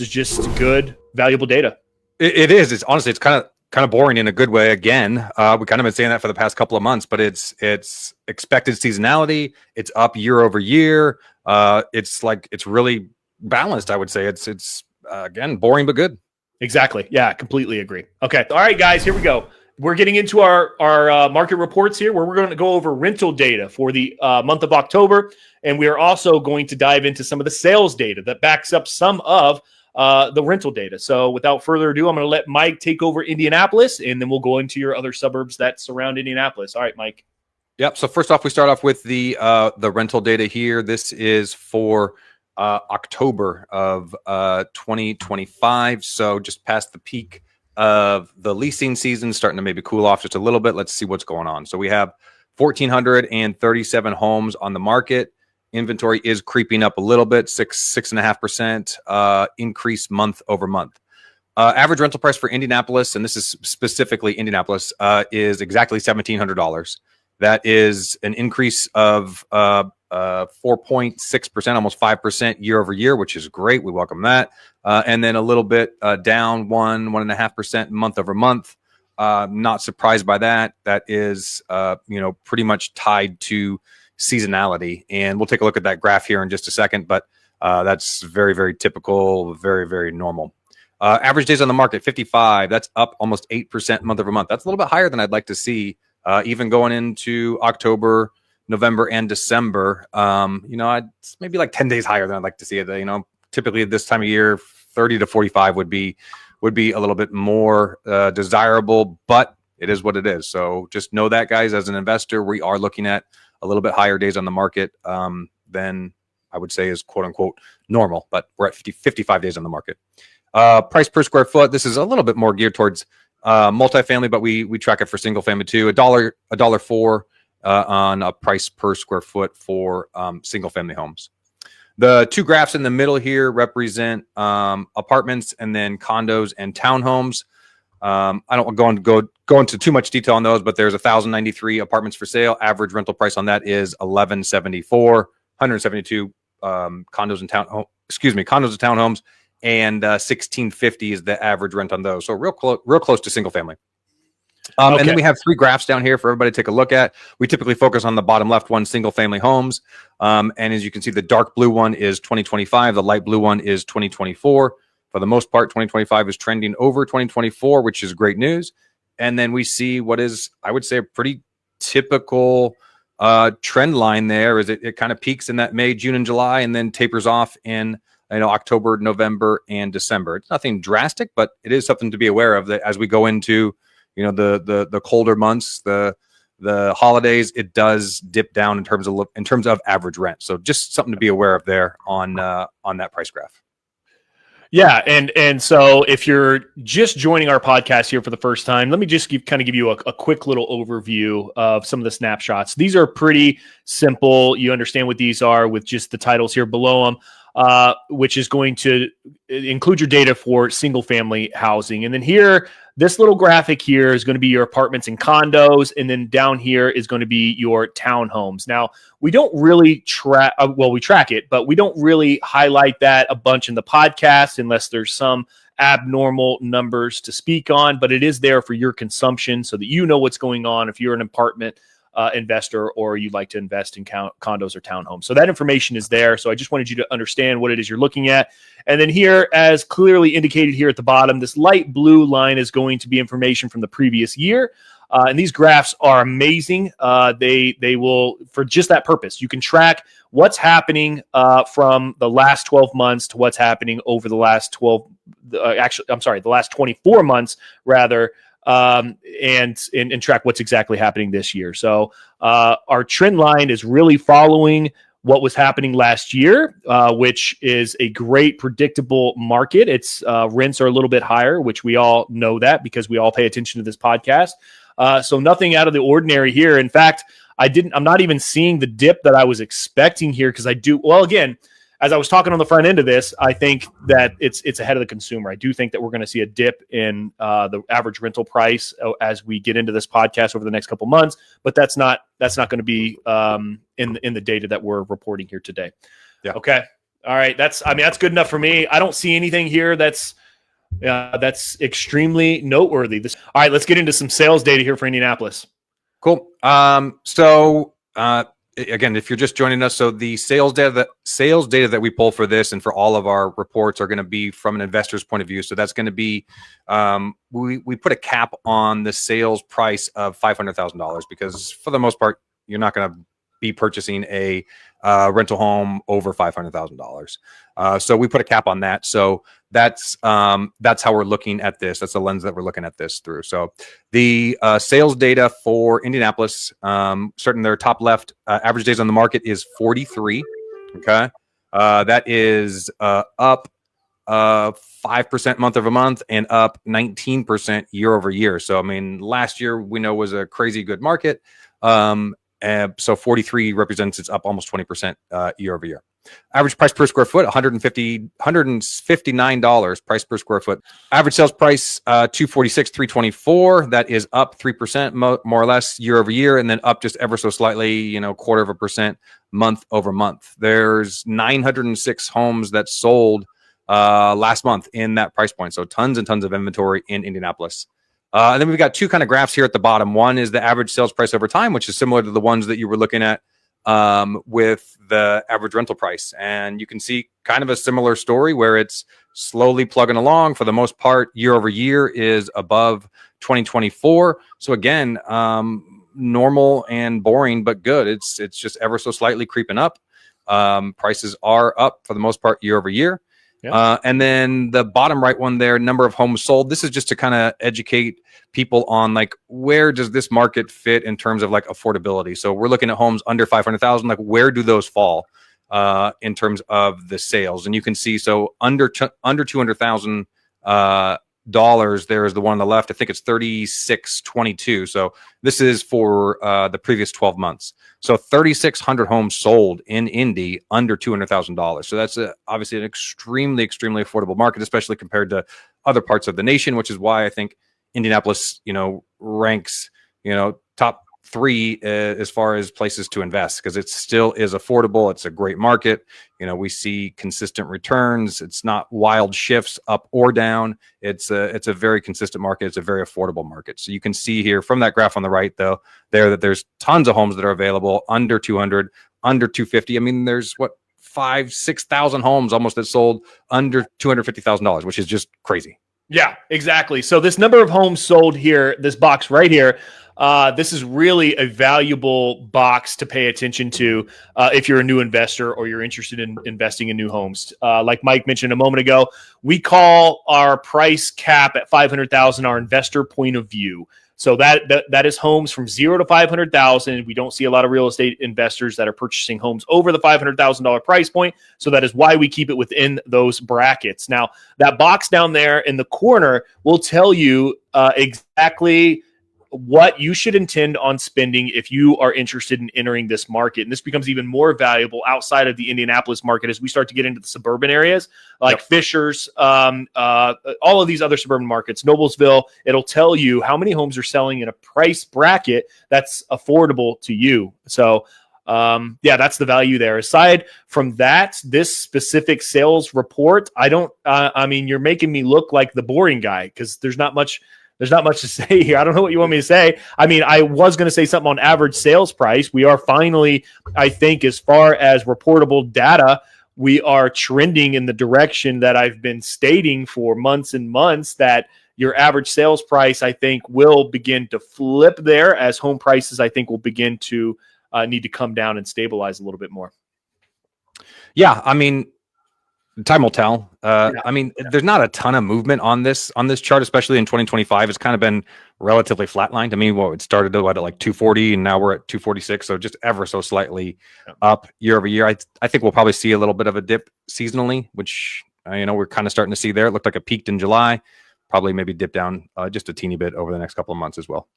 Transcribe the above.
is just good, valuable data. It is. It's honestly, it's kind of boring in a good way. Again, we kind of been saying that for the past couple of months, but it's expected seasonality. It's up year over year. It's really balanced. I would say it's again boring but good. Exactly. Yeah, completely agree. Okay. All right, guys, here we go. We're getting into our market reports here, where we're going to go over rental data for the month of October, and we are also going to dive into some of the sales data that backs up some of the rental data. So without further ado, I'm going to let Mike take over Indianapolis, and then we'll go into your other suburbs that surround Indianapolis. All right, Mike. Yep. So first off, we start off with the rental data here. This is for October of 2025. So just past the peak of the leasing season, starting to maybe cool off just a little bit. Let's see what's going on. So we have 1,437 homes on the market. Inventory is creeping up a little bit, 6.5% increase month over month. Average rental price for Indianapolis, and this is specifically Indianapolis, is exactly $1,700. That is an increase of 4.6%, almost 5% year over year, which is great. We welcome that. And then a little bit down 1.5% month over month. Not surprised by that. That is, pretty much tied to seasonality. And we'll take a look at that graph here in just a second, but that's very, very typical, very, very normal. Average days on the market, 55. That's up almost 8% month over month. That's a little bit higher than I'd like to see. Even going into October, November, and December, it's maybe like 10 days higher than I'd like to see it. Typically at this time of year, 30 to 45 would be a little bit more desirable, but it is what it is. So just know that, guys, as an investor, we are looking at a little bit higher days on the market than I would say is quote unquote normal, but we're at 55 days on the market. Price per square foot. This is a little bit more geared towards multifamily, but we track it for single family too. $1.04 on a price per square foot for single family homes. The two graphs in the middle here represent apartments and then condos and townhomes. I don't want to go into too much detail on those, but there's 1,093 apartments for sale. Average rental price on that is $1,174. 172 condos and townhomes. And 1,650 is the average rent on those. So real close to single family. Okay. And then we have three graphs down here for everybody to take a look at. We typically focus on the bottom left one, single family homes. And as you can see, the dark blue one is 2025. The light blue one is 2024. For the most part, 2025 is trending over 2024, which is great news. And then we see what is, I would say, a pretty typical trend line there. Is it kind of peaks in that May, June, and July, and then tapers off in October, November, and December. It's nothing drastic, but it is something to be aware of that as we go into, the colder months, the holidays. It does dip down in terms of average rent. So just something to be aware of there on that price graph. Yeah, and so if you're just joining our podcast here for the first time, let me just give you a quick little overview of some of the snapshots. These are pretty simple. You understand what these are with just the titles here below them. Which is going to include your data for single family housing. And then here, this little graphic here is going to be your apartments and condos. And then down here is going to be your townhomes. Now, we don't really we track it, but we don't really highlight that a bunch in the podcast unless there's some abnormal numbers to speak on, but it is there for your consumption so that you know what's going on if you're an apartment investor or you'd like to invest in condos or townhomes. So that information is there. So I just wanted you to understand what it is you're looking at. And then here, as clearly indicated here at the bottom, this light blue line is going to be information from the previous year. And these graphs are amazing. They will, for just that purpose, you can track what's happening from the last 12 months to what's happening over the last the last 24 months rather, and track what's exactly happening this year. So our trend line is really following what was happening last year, which is a great predictable market. It's rents are a little bit higher, which we all know that because we all pay attention to this podcast. So nothing out of the ordinary here. In fact, I'm not even seeing the dip that I was expecting here because again, as I was talking on the front end of this, I think that it's ahead of the consumer. I do think that we're going to see a dip in the average rental price as we get into this podcast over the next couple months, but that's not going to be in the data that we're reporting here today. Yeah. Okay. All right. That's good enough for me. I don't see anything here that's extremely noteworthy. All right, let's get into some sales data here for Indianapolis. Cool. Again, if you're just joining us, so the sales data that we pull for this and for all of our reports are going to be from an investor's point of view. So that's going to be we put a cap on the sales price of $500,000 because for the most part, you're not going to be purchasing a rental home over $500,000. So we put a cap on that. So that's how we're looking at this. That's the lens that we're looking at this through. So the sales data for Indianapolis, starting their top left, average days on the market is 43. Okay. That is up 5% month over month and up 19% year over year. So, I mean, last year we know was a crazy good market. So 43 represents it's up almost 20% year over year. Average price per square foot, $159 price per square foot. Average sales price, $246,324. That is up 3% more or less year over year, and then up just ever so slightly, 0.25% month over month. There's 906 homes that sold last month in that price point. So tons and tons of inventory in Indianapolis. And then we've got two kind of graphs here at the bottom. One is the average sales price over time, which is similar to the ones that you were looking at with the average rental price. And you can see kind of a similar story where it's slowly plugging along. For the most part, year over year is above 2024. So again, normal and boring, but good. It's just ever so slightly creeping up. Prices are up for the most part year over year. Yeah. And then the bottom right one there, number of homes sold. This is just to kind of educate people on like, where does this market fit in terms of like affordability? So we're looking at homes under 500,000, like where do those fall in terms of the sales? And you can see, so under $200,000 there is the one on the left. I think it's 3622. So this is for the previous 12 months. So 3,600 homes sold in Indy under $200,000. So that's obviously an extremely, extremely affordable market, especially compared to other parts of the nation, which is why I think Indianapolis, ranks, top 3 as far as places to invest, because it still is affordable. It's a great market. We see consistent returns. It's not wild shifts up or down. It's a very consistent market. It's a very affordable market. So you can see here from that graph on the right, though, that there's tons of homes that are available under 200, under 250. I mean, there's 5,000-6,000 homes almost that sold under $250,000, which is just crazy. Yeah, exactly. So this number of homes sold here, this box right here, this is really a valuable box to pay attention to if you're a new investor or you're interested in investing in new homes. Like Mike mentioned a moment ago, we call our price cap at $500,000 our investor point of view. So that is homes from 0 to 500,000. We don't see a lot of real estate investors that are purchasing homes over the $500,000 price point. So that is why we keep it within those brackets. Now, that box down there in the corner will tell you exactly what you should intend on spending if you are interested in entering this market. And this becomes even more valuable outside of the Indianapolis market as we start to get into the suburban areas like Fishers, all of these other suburban markets, Noblesville. It'll tell you how many homes are selling in a price bracket that's affordable to you. So that's the value there. Aside from that, this specific sales report, you're making me look like the boring guy because there's not much to say here. I don't know what you want me to say. I mean, I was going to say something on average sales price. We are finally, I think, as far as reportable data, we are trending in the direction that I've been stating for months and months, that your average sales price, I think, will begin to flip there as home prices, I think, will begin to need to come down and stabilize a little bit more. Yeah, I mean, time will tell. There's not a ton of movement on this chart, especially in 2025. It's kind of been relatively flatlined. I mean, it started at like 240 and now we're at 246. So just ever so slightly up year over year. I think we'll probably see a little bit of a dip seasonally, which, we're kind of starting to see there. It looked like it peaked in July, probably maybe dip down just a teeny bit over the next couple of months as well.